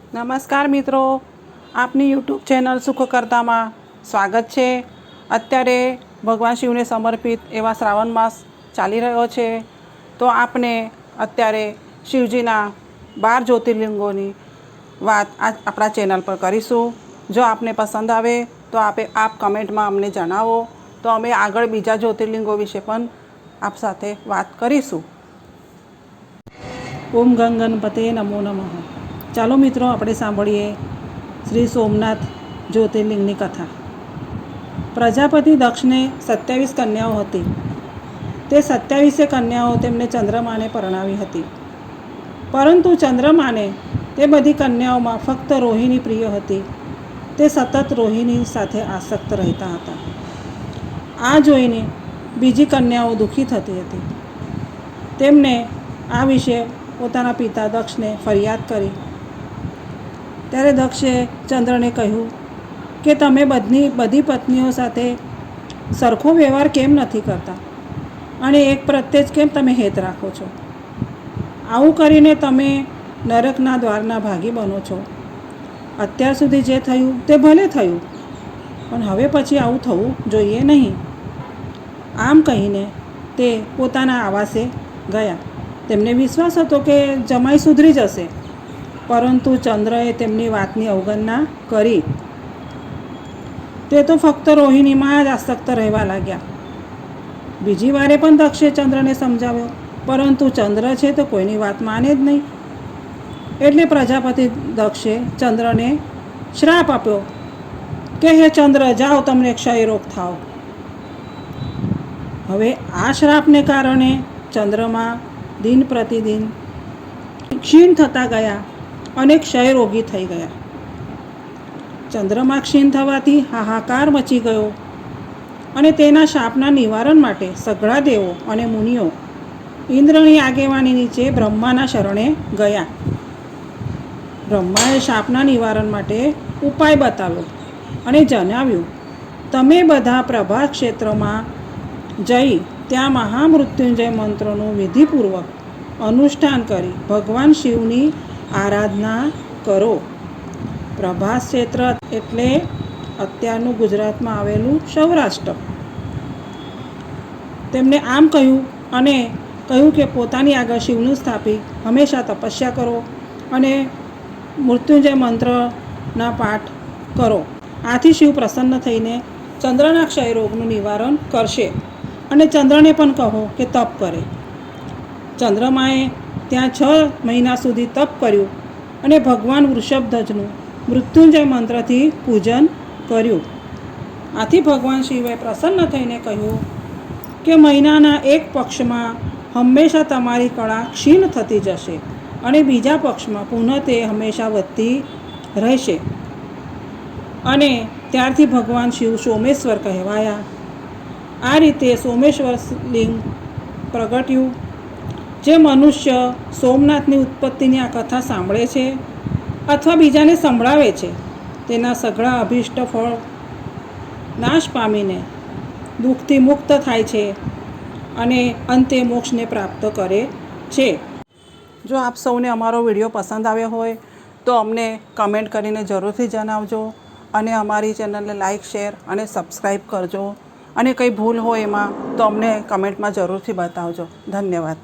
નમસ્કાર મિત્રો, આપની યુટ્યુબ ચેનલ સુખકર્તામાં સ્વાગત છે। અત્યારે ભગવાન શિવને સમર્પિત એવા શ્રાવણ માસ ચાલી રહ્યો છે, તો આપણે અત્યારે શિવજીના 12 જ્યોતિર્લિંગોની વાત આપણા ચેનલ પર કરીશું। જો આપને પસંદ આવે તો આપ કમેન્ટમાં અમને જણાવો, તો અમે આગળ બીજા જ્યોતિર્લિંગો વિશે પણ આપ સાથે વાત કરીશું। ઓમ ગંગનપતે નમો નમઃ। ચાલો મિત્રો, આપણે સાંભળીએ શ્રી સોમનાથ જ્યોતિર્લિંગની કથા। પ્રજાપતિ દક્ષને 27 કન્યાઓ હતી। તે 27 કન્યાઓ તેમને ચંદ્રમાને પરણાવી હતી, પરંતુ ચંદ્રમાને તે બધી કન્યાઓમાં ફક્ત રોહિણી પ્રિય હતી। તે સતત રોહિણી સાથે આસક્ત રહેતા હતા। આ જોઈને બીજી કન્યાઓ દુઃખી થતી હતી। તેમણે આ વિશે પોતાના પિતા દક્ષને ફરિયાદ કરી। ત્યારે દક્ષે ચંદ્રને કહ્યું કે તમે બધી પત્નીઓ સાથે સરખો વ્યવહાર કેમ નથી કરતા, અને એક પ્રત્યે જ કેમ તમે હેત રાખો છો? આવું કરીને તમે નરકના દ્વારના ભાગી બનો છો। અત્યાર સુધી જે થયું તે ભલે થયું, પણ હવે પછી આવું થવું જોઈએ નહીં। આમ કહીને તે પોતાના આવાસે ગયા। તેમને વિશ્વાસ હતો કે જમાઈ સુધરી જશે, પરંતુ ચંદ્રએ તેમની વાતની અવગણના કરી। તે તો ફક્ત રોહિણીમાં જ આસક્ત રહેવા લાગ્યા। બીજી વારે પણ દક્ષે ચંદ્રને સમજાવ્યો, પરંતુ ચંદ્ર છે તો કોઈની વાત માને જ નહીં। એટલે પ્રજાપતિ દક્ષે ચંદ્રને શ્રાપ આપ્યો કે હે ચંદ્ર, જાઓ, તમને ક્ષયરોગ થાવ। હવે આ શ્રાપને કારણે ચંદ્રમાં દિન પ્રતિદિન ક્ષીણ થતા ગયા અને ક્ષયરોગી થઈ ગયા। ચંદ્રમાં ક્ષીણ થવાથી હાહાકાર મચી ગયો, અને તેના શાપના નિવારણ માટે સઘળા દેવો અને મુનિઓ ઇન્દ્રની આગેવાની નીચે બ્રહ્માના શરણે ગયા। બ્રહ્માએ શાપના નિવારણ માટે ઉપાય બતાવ્યો અને જણાવ્યું, તમે બધા પ્રભાસ ક્ષેત્રમાં જઈ ત્યાં મહામૃત્યુંજય મંત્રોનું વિધિપૂર્વક અનુષ્ઠાન કરી ભગવાન શિવની આરાધના કરો। પ્રભાસ ક્ષેત્ર એટલે અત્યારનું ગુજરાતમાં આવેલું સૌરાષ્ટ્ર। તેમણે આમ કહ્યું અને કહ્યું કે પોતાની આગળ શિવનું સ્થાપી હંમેશા તપસ્યા કરો અને મૃત્યુંજય મંત્રના પાઠ કરો। આથી શિવ પ્રસન્ન થઈને ચંદ્રના ક્ષયરોગનું નિવારણ કરશે। અને ચંદ્રને પણ કહો કે તપ કરે। ચંદ્રમાએ ત્યાં 6 મહિના સુધી તપ કર્યું અને ભગવાન વૃષભધ્વજનું મૃત્યુંજય મંત્રથી પૂજન કર્યું। આથી ભગવાન શિવે પ્રસન્ન થઈને કહ્યું કે મહિનાના એક પક્ષમાં હંમેશા તમારી કળા ક્ષીણ થતી જશે, અને બીજા પક્ષમાં પુનઃ તે હંમેશા વધતી રહેશે। અને ત્યારથી ભગવાન શિવ સોમેશ્વર કહેવાયા। આ રીતે સોમેશ્વર લિંગ પ્રગટ્યું। જે મનુષ્ય સોમનાથની ઉત્પત્તિની આ કથા સાંભળે છે અથવા બીજાને સંભળાવે છે, તેના સઘળા અભિષ્ટ ફળ નાશ પામીને દુઃખથી મુક્ત થાય છે અને અંતે મોક્ષને પ્રાપ્ત કરે છે। જો આપ સૌને અમારો વિડીયો પસંદ આવ્યો હોય તો અમને કમેન્ટ કરીને જરૂરથી જણાવજો, અને અમારી ચેનલને લાઇક, શેર અને સબસ્ક્રાઈબ કરજો। અને કંઈ ભૂલ હોય એમાં તો અમને કમેન્ટમાં જરૂરથી બતાવજો। ધન્યવાદ।